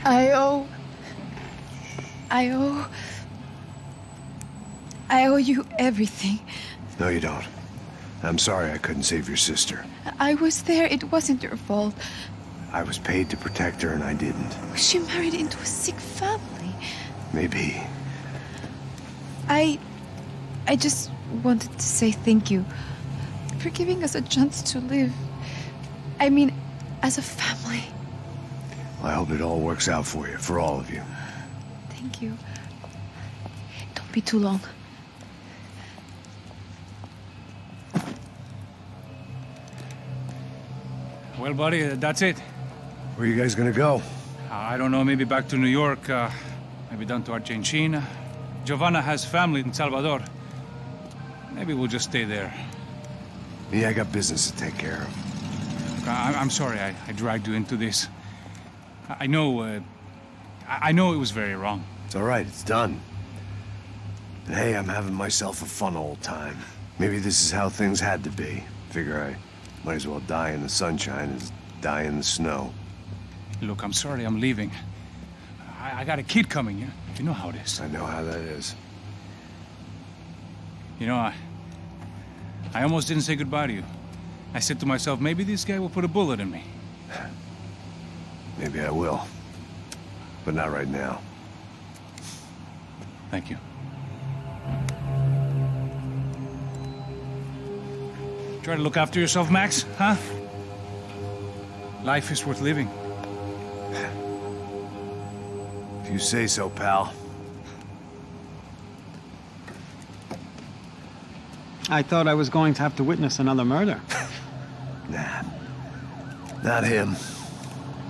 I owe you everything. No, you don't. I'm sorry I couldn't save your sister. I was there. It wasn't your fault. I was paid to protect her and I didn't. She married into a sick family. Maybe. I just wanted to say thank you for giving us a chance to live. I mean, as a family. I hope it all works out for you, for all of you. Thank you. Don't be too long. Well, buddy, that's it. Where are you guys gonna go? I don't know, maybe back to New York, maybe down to Argentina. Giovanna has family in Salvador. Maybe we'll just stay there. Yeah, I got business to take care of. I'm sorry I dragged you into this. I know it was very wrong. It's all right, it's done. And hey, I'm having myself a fun old time. Maybe this is how things had to be. Figure I might as well die in the sunshine as die in the snow. Look, I'm sorry I'm leaving. I got a kid coming, you know how it is. I know how that is. You know, I almost didn't say goodbye to you. I said to myself, maybe this guy will put a bullet in me. Maybe I will. But not right now. Thank you. Try to look after yourself, Max, huh? Life is worth living. If you say so, pal. I thought I was going to have to witness another murder. Nah. Not him.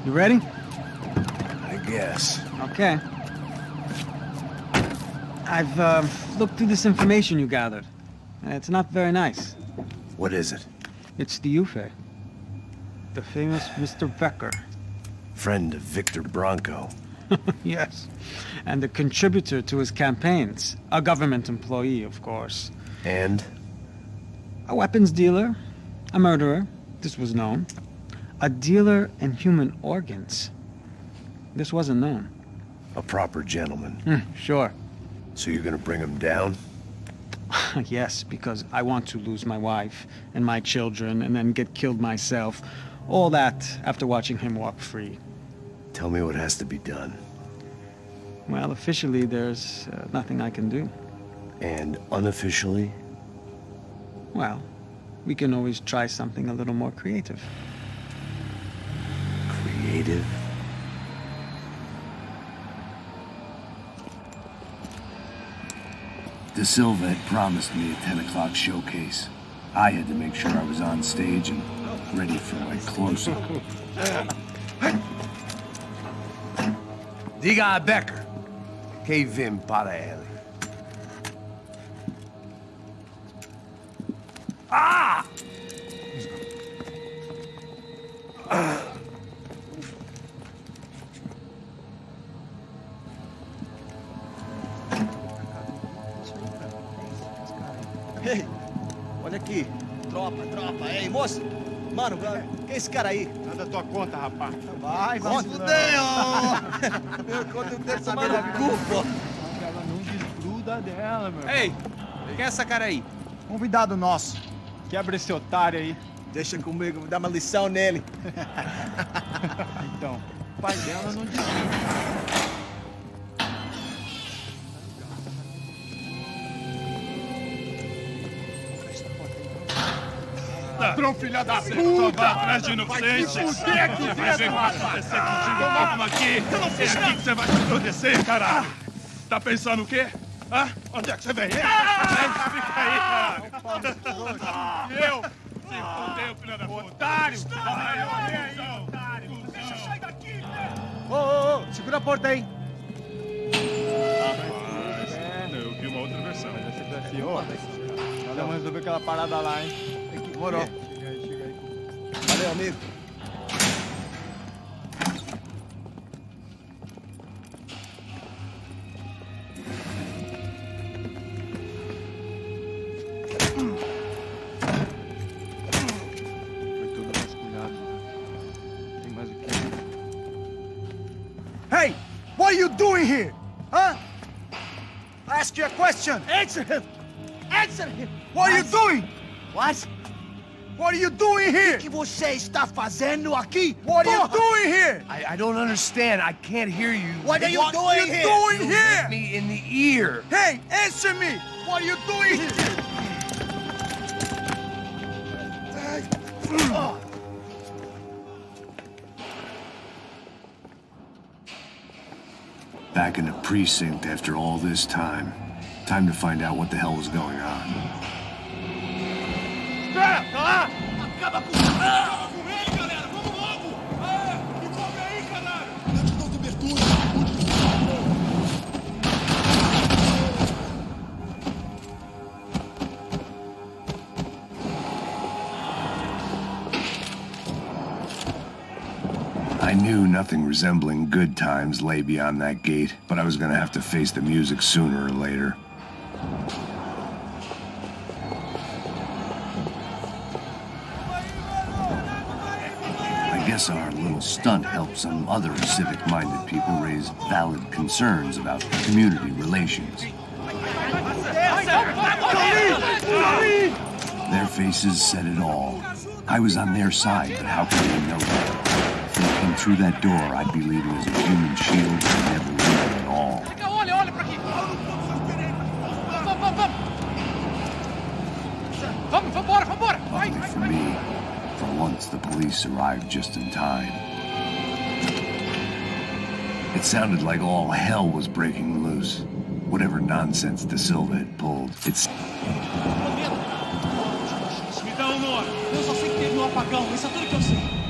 You ready? I guess. Okay. I've looked through this information you gathered. It's not very nice. What is it? It's the Ufe. The famous Mr. Becker. Friend of Victor Bronco. Yes. And a contributor to his campaigns. A government employee, of course. And? A weapons dealer. A murderer. This was known. A dealer in human organs. This wasn't known. A proper gentleman. Sure. So you're gonna bring him down? Yes, because I want to lose my wife and my children and then get killed myself. All that after watching him walk free. Tell me what has to be done. Well, officially, there's nothing I can do. And unofficially? Well, we can always try something a little more creative. Creative? De Silva had promised me a 10 o'clock showcase. I had to make sure I was on stage and ready for my close-up. Diga a Becker. Que vim para ele. Ah! Ei, olha aqui. Tropa. Ei, moço. Mano, quem é esse cara aí? Nada tua conta, rapaz. Vai, fudeu! Meu conta não deve saber da culpa. Ela não desgruda dela, meu. Ei, quem é essa cara aí? Convidado nosso. Quebra esse otário aí. Deixa comigo, vou dar uma lição nele. Então, o pai dela não desgruda. Ladrão, filha da puta! Vai atrás de inocente! Vai ver o que vai acontecer contigo mesmo aqui! É aqui que você vai se entorpecer, caralho! Tá pensando o quê? Hã? Onde é que você vem? Fica aí, caralho! Eu? Se fodeu, filha da puta! Otário! Vai, olha aí, otário! Deixa eu sair daqui, Ô, segura a porta aí. Eu vi uma outra versão. Mas essa daqui, ó. Vamos resolver aquela parada lá, hein? Demorou. Chega aí. Valeu, amigo. Foi tudo vasculhado. Tem mais o quê? Hey! doing here? Huh? I ask you a question. Answer him. Answer him. What are you doing? What? What are you doing here? O que você está fazendo aqui? What are you doing here? I don't understand. I can't hear you. What are you doing here? What are you doing here? Hit me in the ear. Hey, answer me. What are you doing here? Back in the precinct after all this time. Time to find out what the hell was going on. Espera! Tá lá! Acaba com ele, galera! Vamos logo! Me cobre aí, caralho! Eu te dou cobertura! I knew nothing resembling good times lay beyond that gate, but I was gonna have to face the music sooner or later. I guess our little stunt helped some other civic-minded people raise valid concerns about community relations. Their faces said it all. I was on their side, but how could they know that? Walking through that door, I'd be leaving as a human shield and never leaving at all. Olha pra aqui! Vambora! Luckily for me, for once the police arrived just in time. It sounded like all hell was breaking loose. Whatever nonsense De Silva had pulled, it's... Me dá nome! Eu só sei que teve um apagão, isso é tudo que eu sei.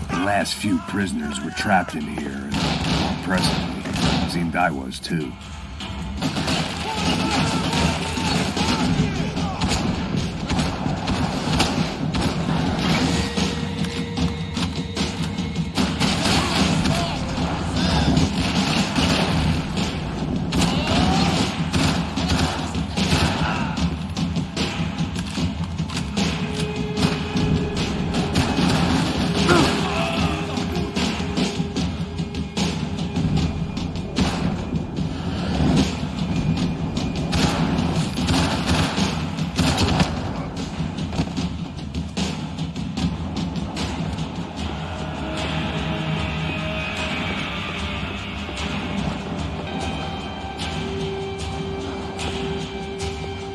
The last few prisoners were trapped in here, and presently, it seemed I was too.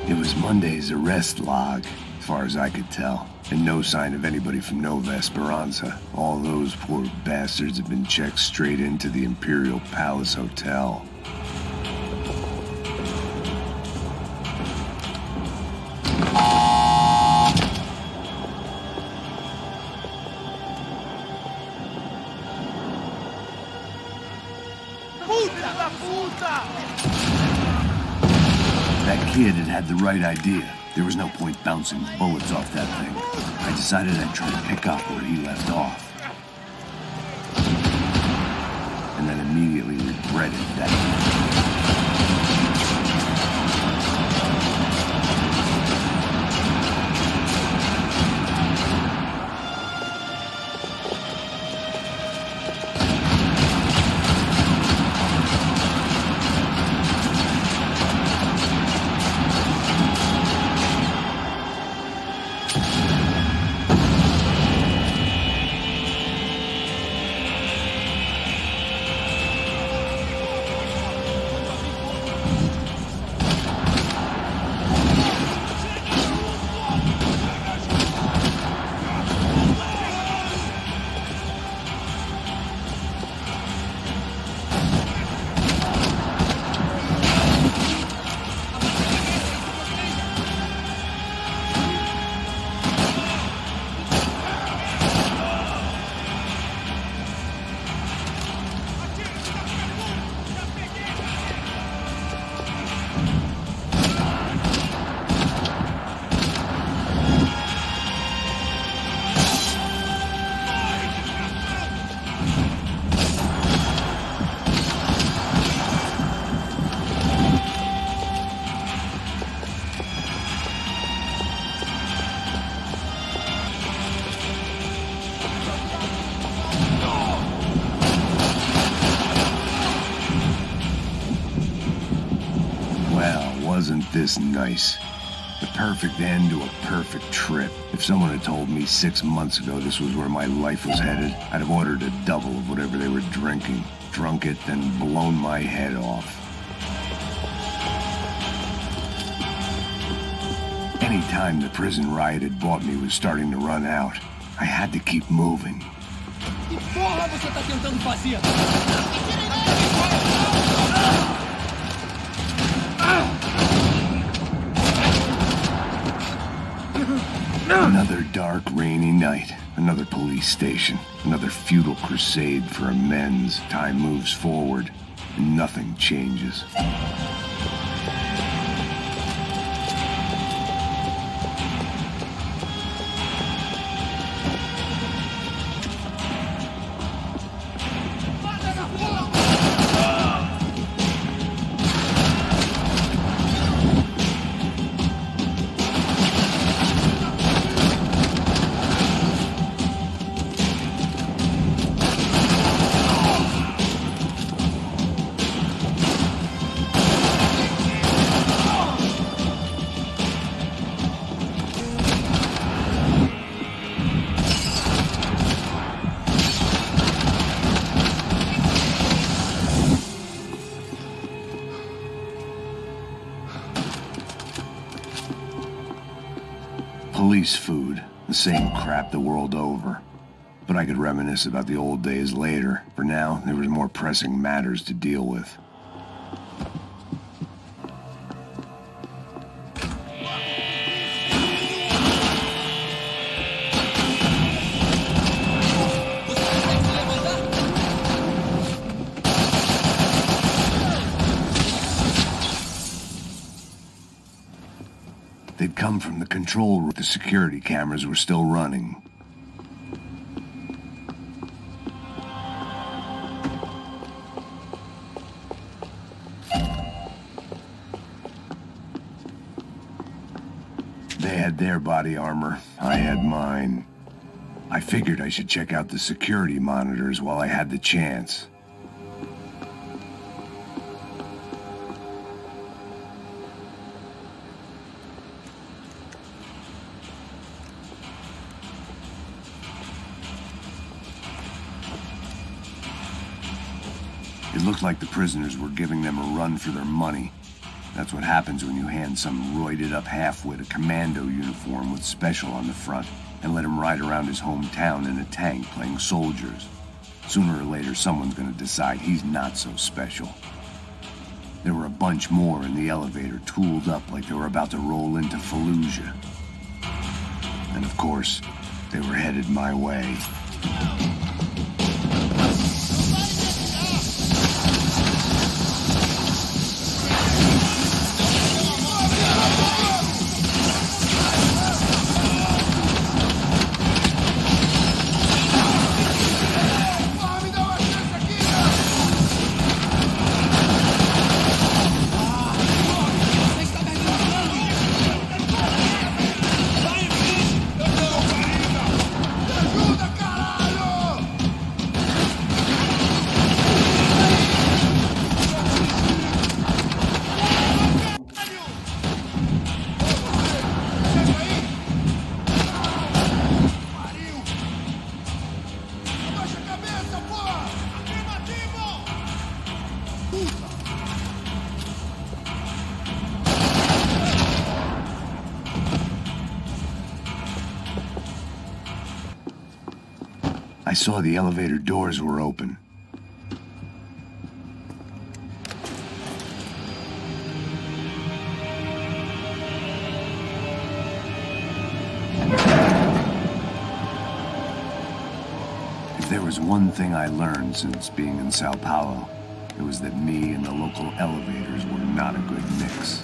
It was Monday's arrest log, as far as I could tell, and no sign of anybody from Nova Esperanza. All those poor bastards had been checked straight into the Imperial Palace Hotel. That kid had the right idea. There was no point bouncing bullets off that thing. I decided I'd try to pick up where he left off. And then immediately regretted that. wasn't this nice. The perfect end to a perfect trip. If someone had told me 6 months ago this was where my life was headed, I'd have ordered a double of whatever they were drinking, drunk it, then blown my head off. Any time the prison riot had bought me was starting to run out, I had to keep moving. Que porra você tá tentando fazer? Another dark, rainy night. Another police station. Another futile crusade for amends. Time moves forward, and nothing changes. Police food, the same crap the world over. But I could reminisce about the old days later. For now, there was more pressing matters to deal with. They'd come from the control room. The security cameras were still running. They had their body armor. I had mine. I figured I should check out the security monitors while I had the chance. It looked like the prisoners were giving them a run for their money. That's what happens when you hand some roided-up halfwit a commando uniform with special on the front and let him ride around his hometown in a tank playing soldiers. Sooner or later, someone's gonna decide he's not so special. There were a bunch more in the elevator, tooled up like they were about to roll into Fallujah. And of course, they were headed my way. I saw the elevator doors were open. If there was one thing I learned since being in Sao Paulo, it was that me and the local elevators were not a good mix.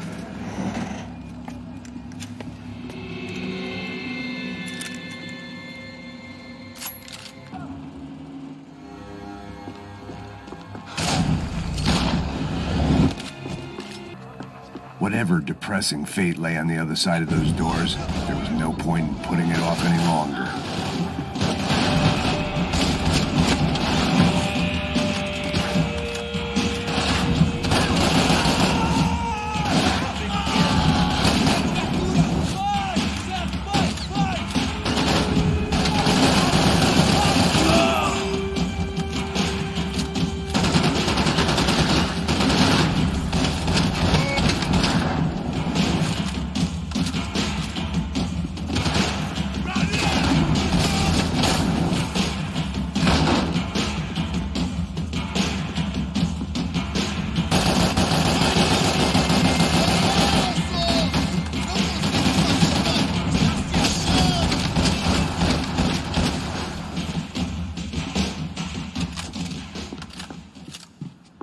Whatever depressing fate lay on the other side of those doors, there was no point in putting it off any longer.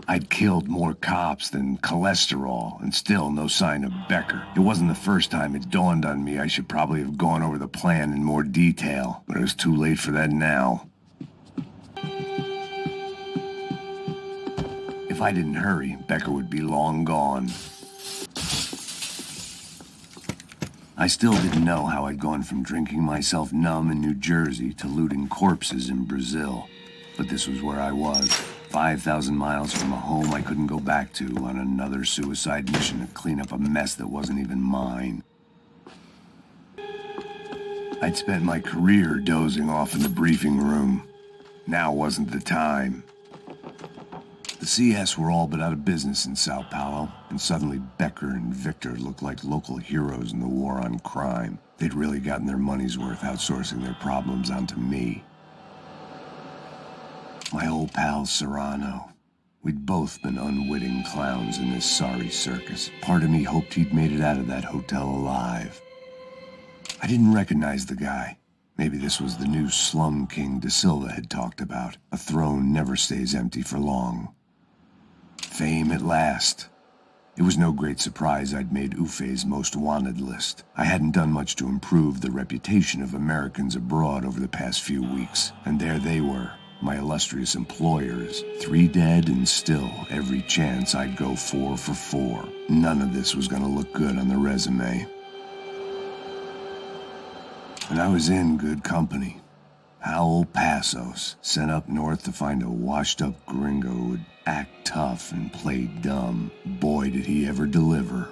I'd killed more cops than cholesterol, and still no sign of Becker. It wasn't the first time it dawned on me I should probably have gone over the plan in more detail, but it was too late for that now. If I didn't hurry, Becker would be long gone. I still didn't know how I'd gone from drinking myself numb in New Jersey to looting corpses in Brazil. But this was where I was, 5,000 miles from a home I couldn't go back to, on another suicide mission to clean up a mess that wasn't even mine. I'd spent my career dozing off in the briefing room. Now wasn't the time. The CS were all but out of business in Sao Paulo, and suddenly Becker and Victor looked like local heroes in the war on crime. They'd really gotten their money's worth outsourcing their problems onto me. My old pal Serrano. We'd both been unwitting clowns in this sorry circus. Part of me hoped he'd made it out of that hotel alive. I didn't recognize the guy. Maybe this was the new slum king De Silva had talked about. A throne never stays empty for long. Fame at last. It was no great surprise I'd made Ufe's most wanted list. I hadn't done much to improve the reputation of Americans abroad over the past few weeks, and there they were, my illustrious employers, 3 dead and still every chance I'd go 4 for 4. None of this was gonna look good on the resume. And I was in good company. Howell Passos, sent up north to find a washed-up gringo who would act tough and play dumb. Boy, did he ever deliver.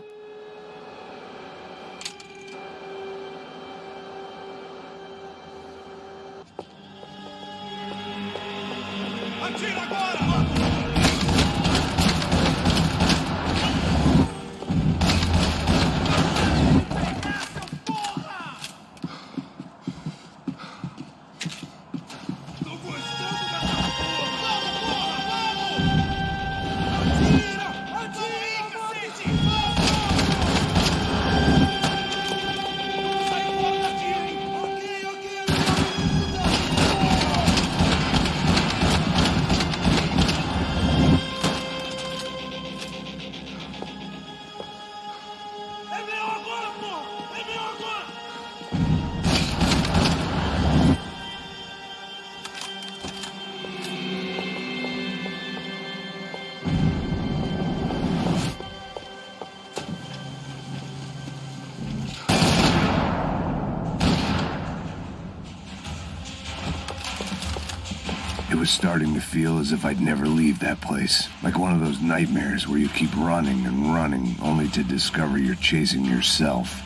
It was starting to feel as if I'd never leave that place. Like one of those nightmares where you keep running and running, only to discover you're chasing yourself.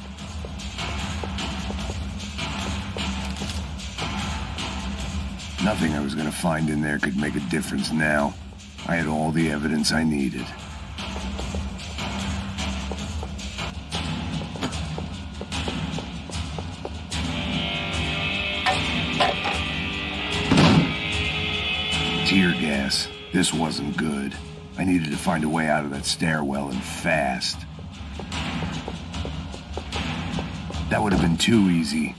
Nothing I was gonna find in there could make a difference now. I had all the evidence I needed. Tear gas. This wasn't good. I needed to find a way out of that stairwell and fast. That would have been too easy.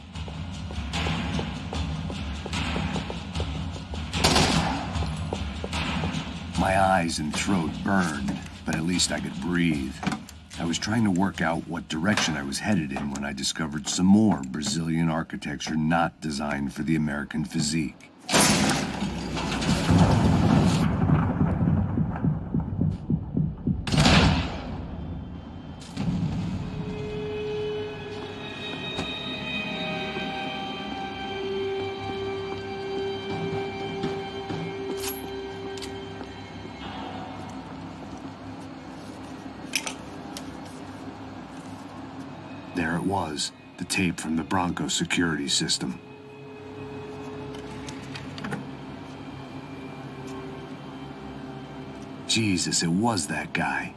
My eyes and throat burned, but at least I could breathe. I was trying to work out what direction I was headed in when I discovered some more Brazilian architecture not designed for the American physique. There it was, the tape from the Bronco security system. Jesus, it was that guy.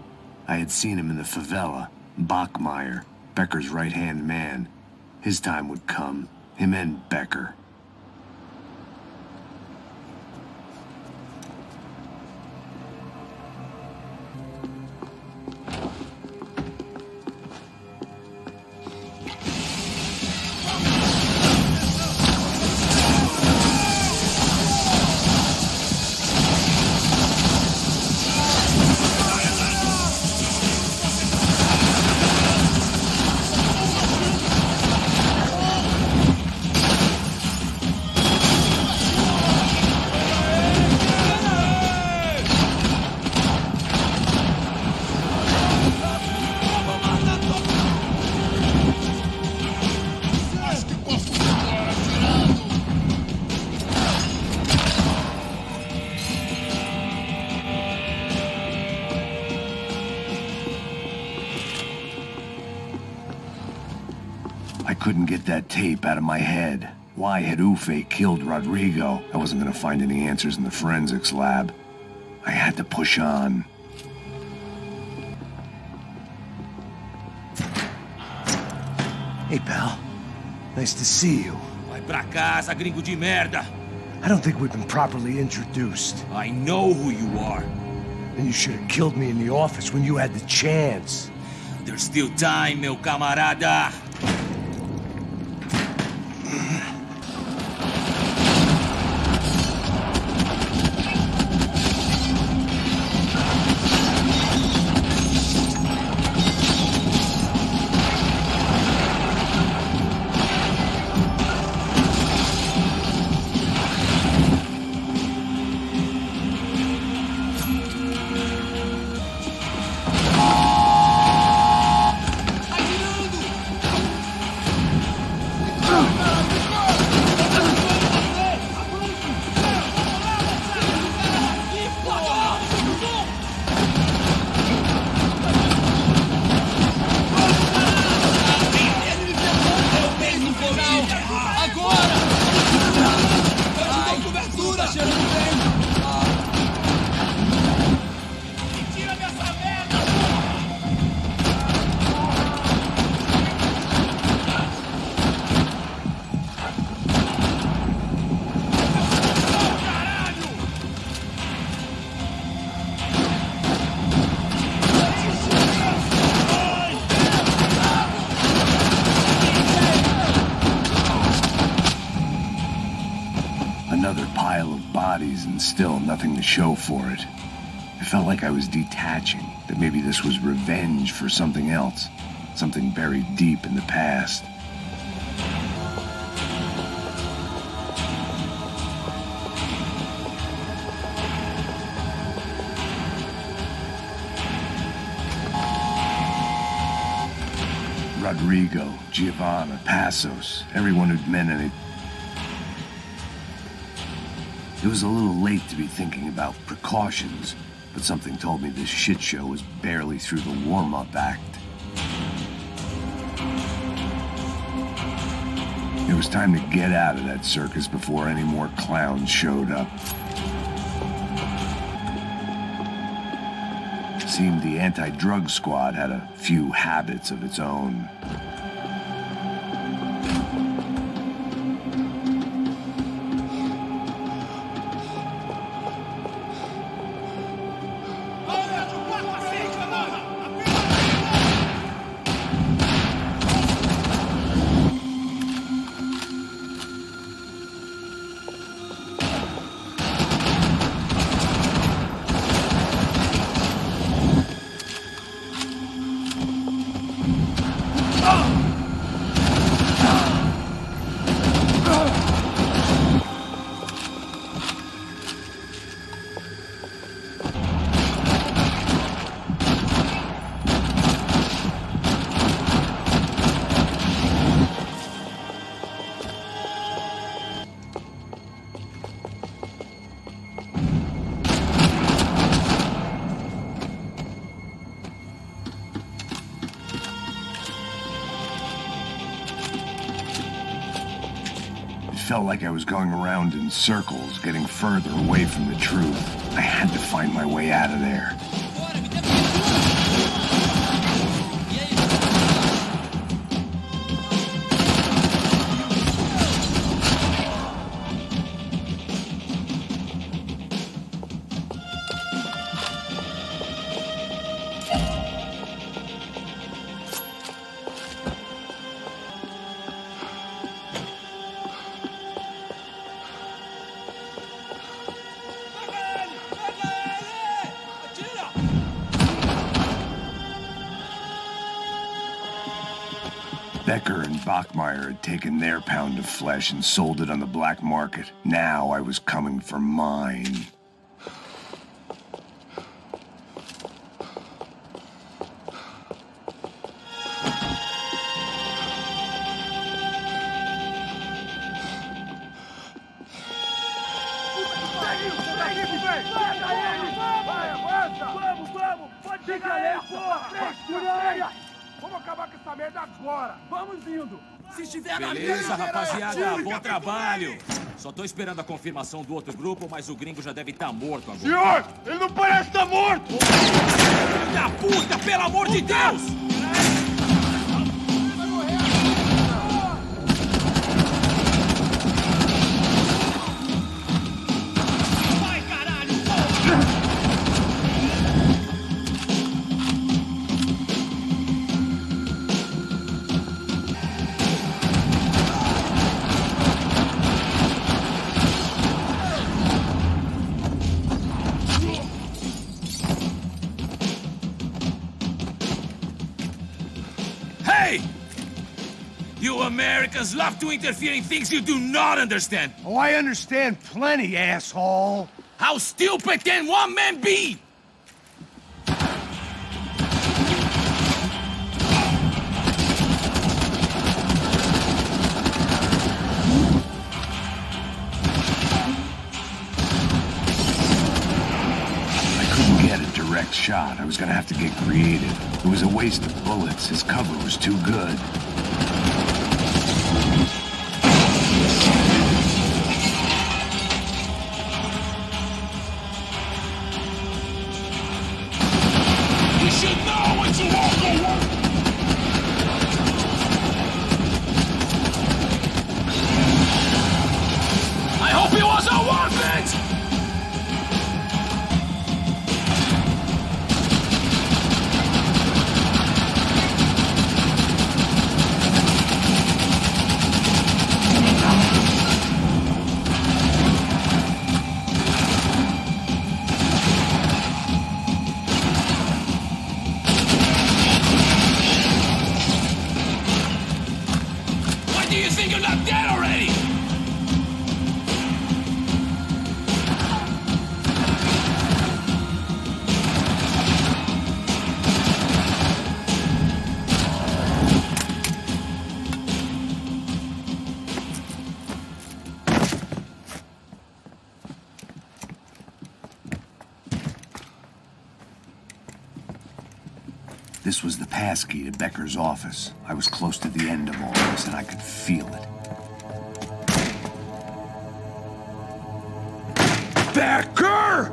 I had seen him in the favela, Bachmeyer, Becker's right-hand man. His time would come, him and Becker. couldn't get that tape out of my head. Why had Ufe killed Rodrigo? I wasn't gonna find any answers in the forensics lab. I had to push on. Hey, pal. Nice to see you. Vai pra casa, gringo de merda. I don't think we've been properly introduced. I know who you are. And you should have killed me in the office when you had the chance. There's still time, meu camarada. Another pile of bodies and still nothing to show for it. I felt like I was detaching, that maybe this was revenge for something else, something buried deep in the past. Rodrigo, Giovanna, Passos, everyone who'd meant anything. It was a little late to be thinking about precautions, but something told me this shit show was barely through the warm-up act. It was time to get out of that circus before any more clowns showed up. It seemed the anti-drug squad had a few habits of its own. Felt like I was going around in circles, getting further away from the truth. I had to find my way out of there. Becker and Bachmeyer had taken their pound of flesh and sold it on the black market. Now I was coming for mine. Vamos, pode pegar essa! Vamos, acabar com essa merda agora. Vamos indo. Se estiver na Beleza, mesa, rapaziada, bom trabalho. Só tô esperando a confirmação do outro grupo, mas o gringo já deve estar morto agora. Senhor, ele não parece estar morto. Filho da puta, pelo amor de Deus! Vai, caralho! Hey! You Americans love to interfere in things you do not understand. Oh, I understand plenty, asshole. How stupid can one man be? I couldn't get a direct shot. I was gonna have to get creative. It was a waste of bullets. His cover was too good. You should know what you want to work. I hope it wasn't worth it! Why do you think you're not dead already? This was the passkey to Becker's office. I was close to the end of all this, and I could feel it. Becker!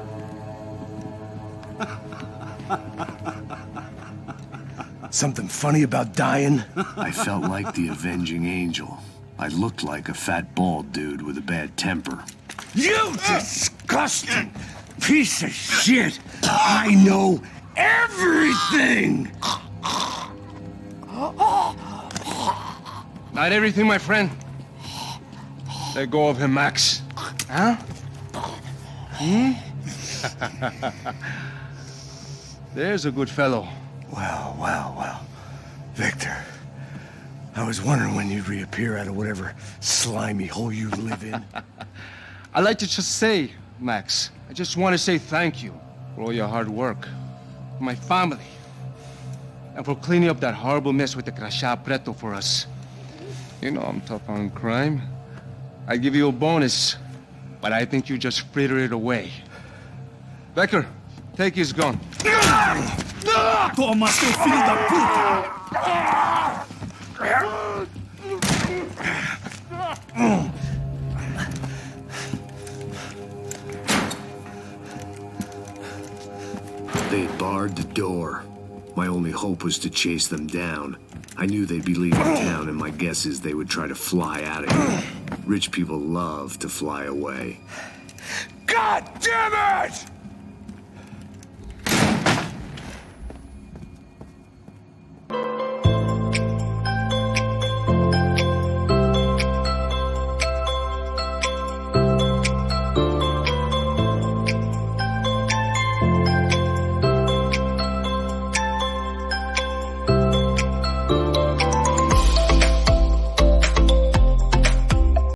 Something funny about dying? I felt like the avenging angel. I looked like a fat bald dude with a bad temper. You disgusting piece of shit! I know everything! Not everything, my friend. Let go of him, Max. Huh? There's a good fellow. Well. Victor, I was wondering when you'd reappear out of whatever slimy hole you live in. I'd like to just say, Max, I just want to say thank you for all your hard work, for my family, and for cleaning up that horrible mess with the Crachá Preto for us. You know I'm tough on crime. I give you a bonus, but I think you just fritter it away. Becker, take his gun. Toma, seu filho da puta! They had barred the door. My only hope was to chase them down. I knew they'd be leaving town, and my guess is they would try to fly out of here. Rich people love to fly away. God damn it!